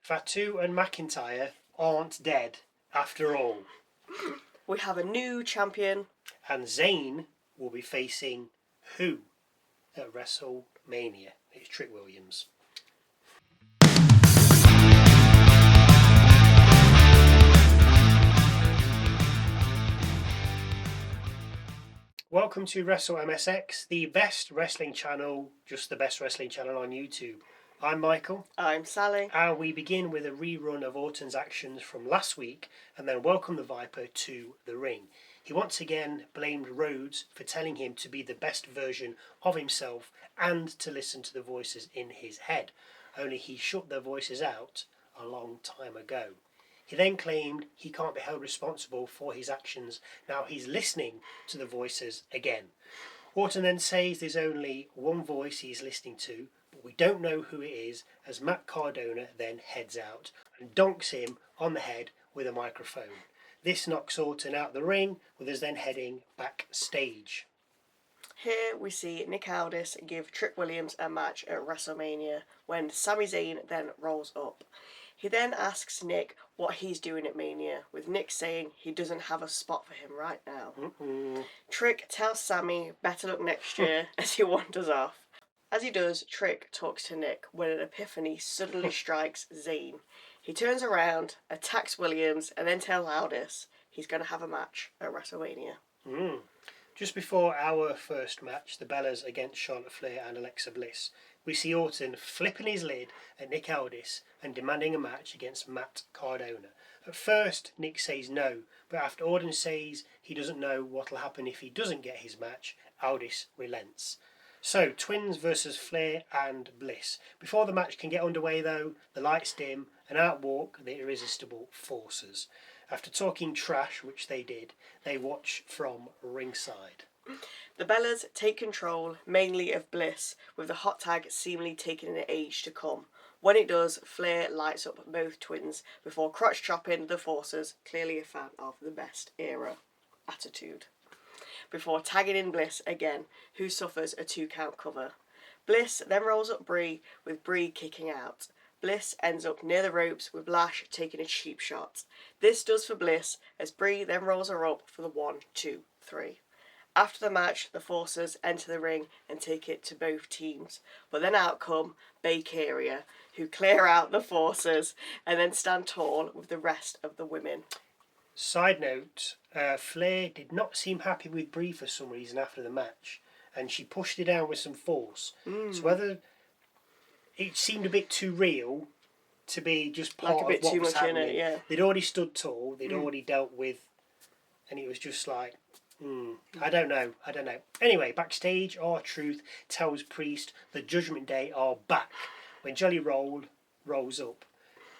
Fatu and McIntyre aren't dead after all. We have a new champion. And Zayn will be facing who at WrestleMania? It's Trick Williams. Welcome to Wrestle MSX, the best wrestling channel, just the best wrestling channel on YouTube. I'm Michael. I'm Sally. And we begin with a rerun of Orton's actions from last week and then welcome the Viper to the ring. He once again blamed Rhodes for telling him to be the best version of himself and to listen to the voices in his head. Only he shut their voices out a long time ago. He then claimed he can't be held responsible for his actions. Now he's listening to the voices again. Orton then says there's only one voice he's listening to, but we don't know who it is, as Matt Cardona then heads out and donks him on the head with a microphone. This knocks Orton out the ring, with us then heading backstage. Here we see Nick Aldis give Trick Williams a match at WrestleMania when Sami Zayn then rolls up. He then asks Nick what he's doing at Mania, with Nick saying he doesn't have a spot for him right now. Trick tells Sami better luck next year as he wanders off. As he does, Trick talks to Nick when an epiphany suddenly strikes Zayn. He turns around, attacks Williams, and then tells Aldis he's going to have a match at WrestleMania. Just before our first match, the Bellas against Charlotte Flair and Alexa Bliss, we see Orton flipping his lid at Nick Aldis and demanding a match against Matt Cardona. At first, Nick says no, but after Orton says he doesn't know what will happen if he doesn't get his match, Aldis relents. So, Twins versus Flair and Bliss. Before the match can get underway though, the lights dim and out walk the irresistible forces. After talking trash, which they did, they watch from ringside. The Bellas take control, mainly of Bliss, with the hot tag seemingly taking an age to come. When it does, Flair lights up both twins before crotch chopping the forces, clearly a fan of the best era attitude. Before tagging in Bliss again, who suffers a 2-count cover. Bliss then rolls up Brie, with Brie kicking out. Bliss ends up near the ropes with Lash taking a cheap shot. This does for Bliss, as Brie then rolls her up for the 1, 2, 3. After the match, the Forces enter the ring and take it to both teams. But then out come Bakeria, who clear out the Forces and then stand tall with the rest of the women. Side note, Flair did not seem happy with Brie for some reason after the match, and she pushed her down with some force. So whether it seemed a bit too real to be just part like a bit of what too was much happening. in it, yeah. They'd already stood tall, they'd already dealt with, and it was just like, I don't know. Anyway, backstage, R-Truth tells Priest the Judgment Day are back when Jelly rolls up.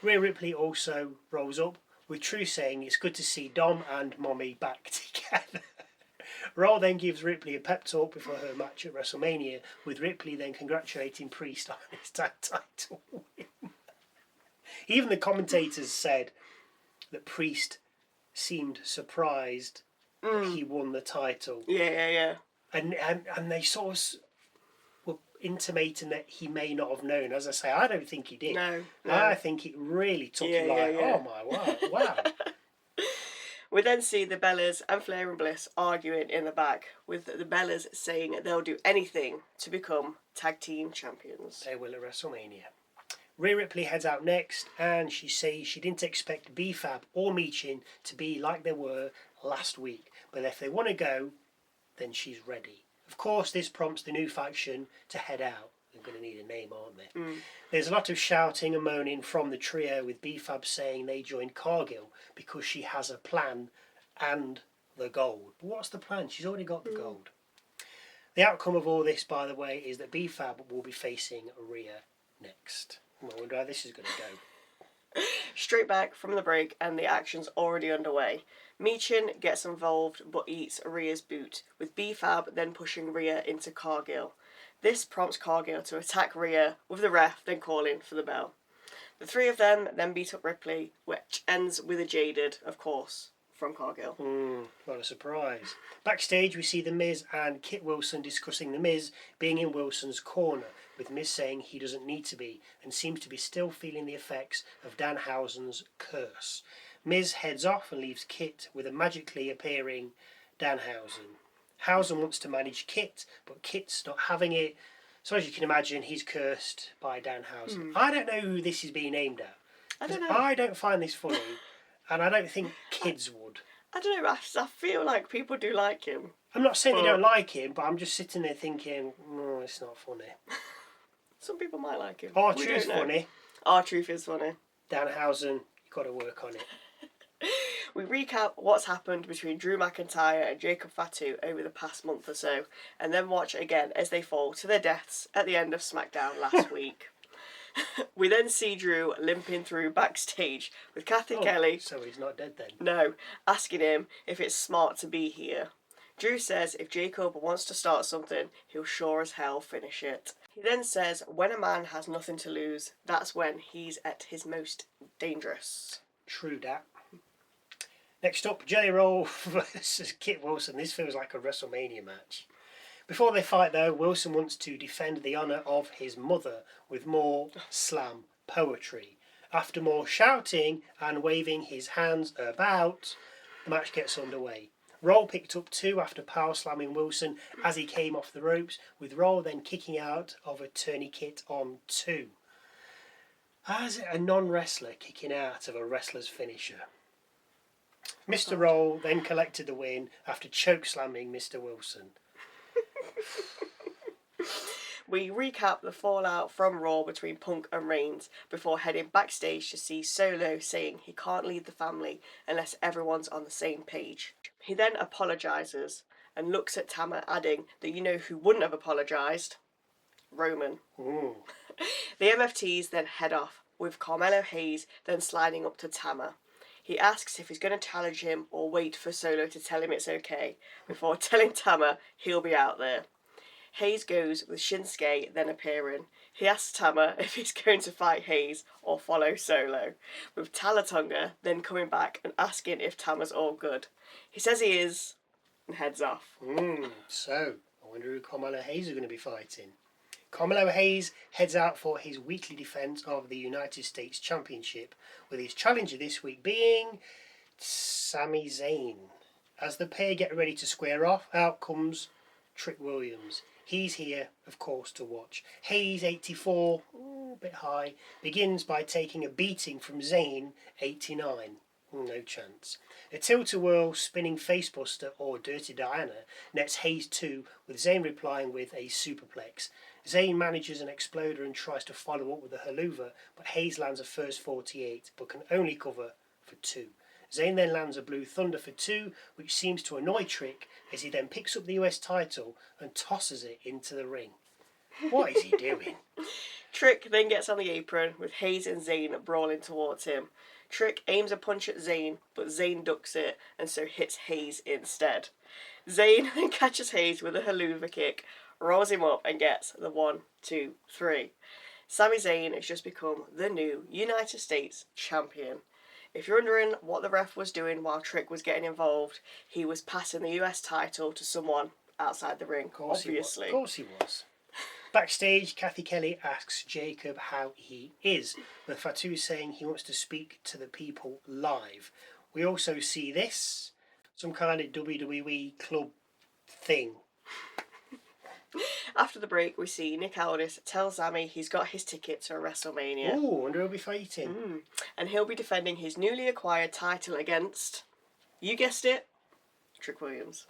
Rhea Ripley also rolls up, with Truth saying it's good to see Dom and Mommy back together. Raw then gives Ripley a pep talk before her match at WrestleMania, with Ripley then congratulating Priest on his tag title win. Even the commentators said that Priest seemed surprised that he won the title. Yeah. And they sort of were intimating that he may not have known. As I say, I don't think he did. No. I think it really took him oh my wow. We then see the Bellas and Flair and Bliss arguing in the back, with the Bellas saying they'll do anything to become tag team champions. They will at WrestleMania. Rhea Ripley heads out next, and she says she didn't expect B-Fab or Michin to be like they were last week, but if they want to go, then she's ready. Of course, this prompts the new faction to head out. They're going to need a name, aren't they? There's a lot of shouting and moaning from the trio, with B-Fab saying they joined Cargill because she has a plan and the gold. But what's the plan? She's already got the gold. The outcome of all this, by the way, is that B-Fab will be facing Rhea next. I wonder how this is going to go. Straight back from the break, and the action's already underway. Michin gets involved but eats Rhea's boot, with B-Fab then pushing Rhea into Cargill. This prompts Cargill to attack Rhea, with the ref then calling for the bell. The three of them then beat up Ripley, which ends with a jaded, of course, from Cargill. What a surprise. Backstage, we see The Miz and Kit Wilson discussing The Miz being in Wilson's corner, with Miz saying he doesn't need to be, and seems to be still feeling the effects of Danhausen's curse. Miz heads off and leaves Kit with a magically appearing Danhausen. Hausen wants to manage Kit, but Kit's not having it. So as you can imagine, he's cursed by Danhausen. I don't know who this is being aimed at. I don't know. I don't find this funny, and I don't think kids would. I don't know, I feel like people do like him. I'm not saying they don't like him, but I'm just sitting there thinking, no, it's not funny. Some people might like him. R-Truth's funny. R-Truth is funny. Danhausen, you've got to work on it. We recap what's happened between Drew McIntyre and Jacob Fatu over the past month or so, and then watch again as they fall to their deaths at the end of SmackDown last week. We then see Drew limping through backstage with Kathy Kelly. So he's not dead then? No, asking him if it's smart to be here. Drew says if Jacob wants to start something, he'll sure as hell finish it. He then says when a man has nothing to lose, that's when he's at his most dangerous. True dat. Next up, Jelly Roll versus Kit Wilson. This feels like a WrestleMania match. Before they fight though, Wilson wants to defend the honour of his mother with more slam poetry. After more shouting and waving his hands about, the match gets underway. Roll picked up 2 after power slamming Wilson as he came off the ropes, with Roll then kicking out of a tourniquet on 2. As a non-wrestler kicking out of a wrestler's finisher. Mr. Roll then collected the win after choke slamming Mr. Wilson. We recap the fallout from Raw between Punk and Reigns before heading backstage to see Solo saying he can't lead the family unless everyone's on the same page. He then apologises and looks at Tama, adding that you know who wouldn't have apologised? Roman. The MFTs then head off, with Carmelo Hayes then sliding up to Tama. He asks if he's going to challenge him or wait for Solo to tell him it's okay, before telling Tama he'll be out there. Hayes goes with Shinsuke then appearing. He asks Tama if he's going to fight Hayes or follow Solo, with Talatonga then coming back and asking if Tama's all good. He says he is, and heads off. So, I wonder who Carmelo Hayes are going to be fighting. Carmelo Hayes heads out for his weekly defence of the United States Championship, with his challenger this week being Sami Zayn. As the pair get ready to square off, out comes Trick Williams. He's here, of course, to watch. Hayes, 84, a bit high, begins by taking a beating from Zayn, 89. No chance. A tilt-a-whirl spinning facebuster or Dirty Diana nets Hayes 2, with Zayn replying with a superplex. Zayn manages an exploder and tries to follow up with a haluva, but Hayes lands a first 48, but can only cover for 2. Zayn then lands a Blue Thunder for 2, which seems to annoy Trick, as he then picks up the US title and tosses it into the ring. What is he doing? Trick then gets on the apron, with Hayes and Zayn brawling towards him. Trick aims a punch at Zayn, but Zayn ducks it and so hits Hayes instead. Zayn then catches Hayes with a haluva kick, rolls him up and gets the 1, 2, 3. Sami Zayn has just become the new United States champion. If you're wondering what the ref was doing while Trick was getting involved, he was passing the US title to someone outside the ring, obviously. Of course he was. Backstage, Kathy Kelly asks Jacob how he is, with Fatu saying he wants to speak to the people live. We also see this, some kind of WWE club thing. After the break, we see Nick Aldis tell Sami he's got his ticket to WrestleMania. Oh, I wonder who'll be fighting. And he'll be defending his newly acquired title against, you guessed it, Trick Williams.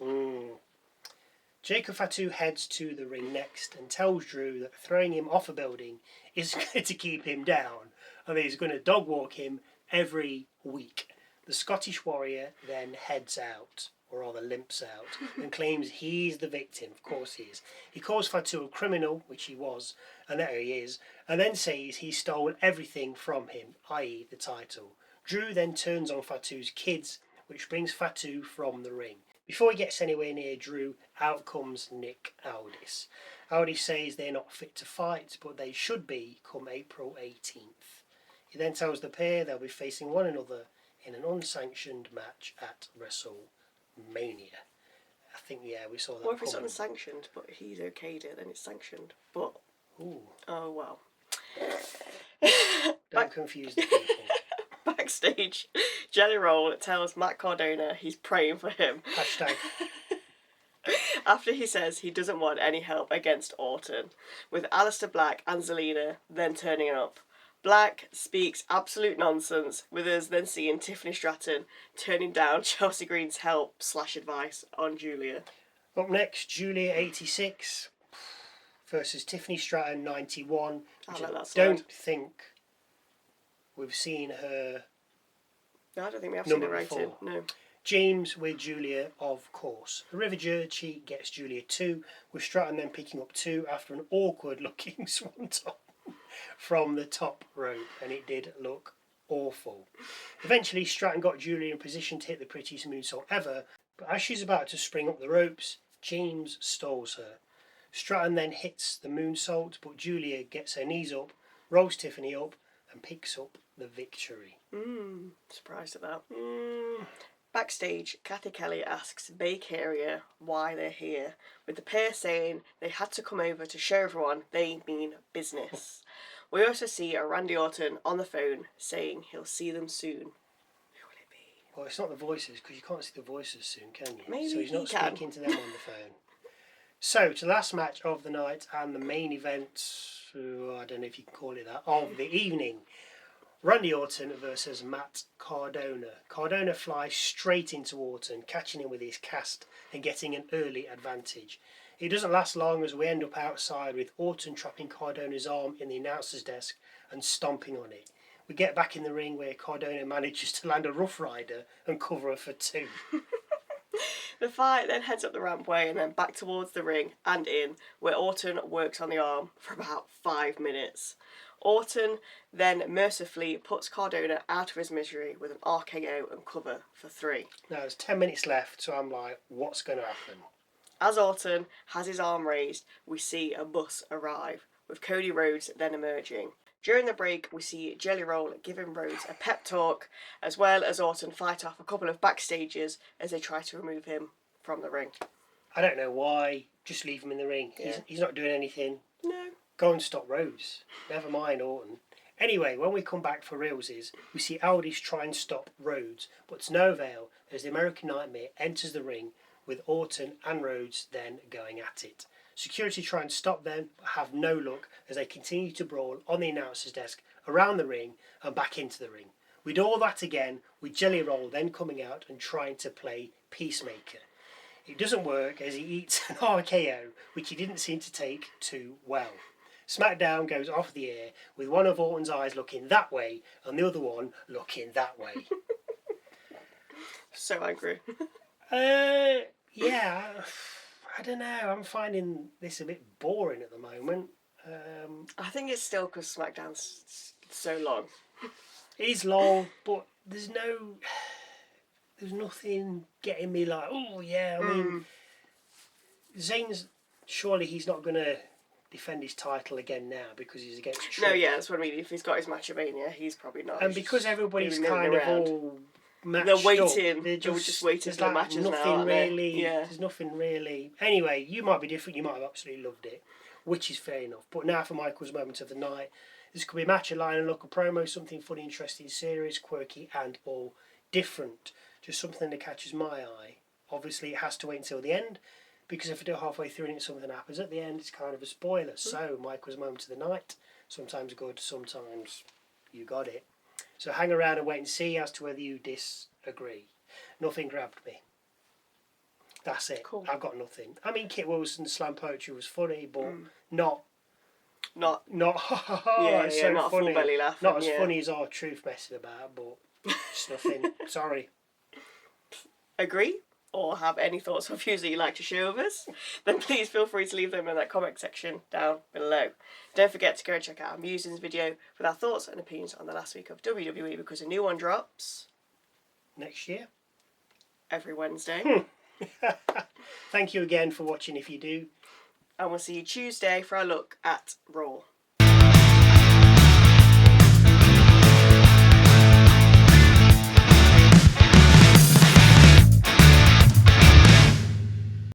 Jacob Fatu heads to the ring next and tells Drew that throwing him off a building is going to keep him down, and that he's going to dog walk him every week. The Scottish Warrior then heads out, or rather limps out, and claims he's the victim. Of course he is. He calls Fatu a criminal, which he was, and there he is, and then says he stole everything from him, i.e. the title. Drew then turns on Fatu's kids, which brings Fatu from the ring. Before he gets anywhere near Drew, out comes Nick Aldis. Aldis says they're not fit to fight, but they should be come April 18th. He then tells the pair they'll be facing one another in an unsanctioned match at WrestleMania. I think, we saw that. What if it's coming. unsanctioned, but he's okayed it, then it's sanctioned? But, Ooh. oh well. Don't confuse the people. Backstage, Jelly Roll tells Matt Cardona he's praying for him. Hashtag. After he says he doesn't want any help against Orton, with Aleister Black and Zelina then turning up. Black speaks absolute nonsense, with us then seeing Tiffany Stratton turning down Chelsea Green's help/advice on Giulia. Up next, Giulia 86 versus Tiffany Stratton 91. I like that don't think we've seen her. No, I don't think we have seen number it rated. before. No. James with Giulia, of course. The River Jerky gets Giulia 2, with Stratton then picking up 2 after an awkward looking swanton from the top rope, and it did look awful. Eventually, Stratton got Giulia in position to hit the prettiest moonsault ever, but as she's about to spring up the ropes, James stalls her. Stratton then hits the moonsault, but Giulia gets her knees up, rolls Tiffany up, and picks up the victory. Surprised at that. Backstage, Kathy Kelly asks Bay Carrier why they're here, with the pair saying they had to come over to show everyone they mean business. We also see a Randy Orton on the phone saying he'll see them soon. Who will it be? Well, it's not the voices, because you can't see the voices soon, can you? Maybe so he's not he can. speaking to them on the phone. So, to the last match of the night and the main event, I don't know if you can call it that, of the evening. Randy Orton versus Matt Cardona. Cardona flies straight into Orton, catching him with his cast and getting an early advantage. It doesn't last long as we end up outside with Orton trapping Cardona's arm in the announcer's desk and stomping on it. We get back in the ring where Cardona manages to land a Rough Rider and cover her for 2. The fight then heads up the rampway and then back towards the ring and in, where Orton works on the arm for about 5 minutes. Orton then mercifully puts Cardona out of his misery with an RKO and cover for 3. Now there's 10 minutes left, so I'm like, what's going to happen? As Orton has his arm raised, we see a bus arrive, with Cody Rhodes then emerging. During the break, we see Jelly Roll giving Rhodes a pep talk, as well as Orton fight off a couple of backstagers as they try to remove him from the ring. I don't know why. Just leave him in the ring. Yeah. He's not doing anything. No. Go and stop Rhodes. Never mind Orton. Anyway, when we come back for Realsies, we see Aldis try and stop Rhodes, but to no avail as the American Nightmare enters the ring, with Orton and Rhodes then going at it. Security try and stop them, but have no luck as they continue to brawl on the announcer's desk, around the ring, and back into the ring. We do all that again, with Jelly Roll then coming out and trying to play Peacemaker. It doesn't work as he eats an RKO, which he didn't seem to take too well. SmackDown goes off the air with one of Orton's eyes looking that way and the other one looking that way. So angry. Yeah, I don't know. I'm finding this a bit boring at the moment. I think it's still because SmackDown's so long. It is long, but there's nothing getting me like, oh yeah. I mean, Zayn's, surely he's not going to defend his title again now because he's against Trick. No, yeah, that's what I mean. If he's got his match of Mania, he's probably not. And because everybody's kind of all matched they're waiting. up, They're just waiting for the like matches nothing now, aren't they? really. Yeah. There's nothing really. Anyway, you might be different. You might have absolutely loved it, which is fair enough. But now for Michael's moment of the night, this could be a match, a line, and local promo, something funny, interesting, serious, quirky, and all different. Just something that catches my eye. Obviously, it has to wait until the end, because if I do it halfway through and something happens at the end, it's kind of a spoiler. So, Michael's moment of the night, sometimes good, sometimes you got it. So hang around and wait and see as to whether you disagree. Nothing grabbed me. That's it. Cool. I've got nothing. I mean, Kit Wilson's slam poetry was funny, but not Not it's so not a funny. full belly laugh. Not as funny as our truth messing about, but just nothing. Sorry. Agree? Or have any thoughts or views that you'd like to share with us, then please feel free to leave them in that comment section down below. Don't forget to go and check out our musings video with our thoughts and opinions on the last week of WWE, because a new one drops Next year. every Wednesday. Thank you again for watching if you do. And we'll see you Tuesday for our look at Raw.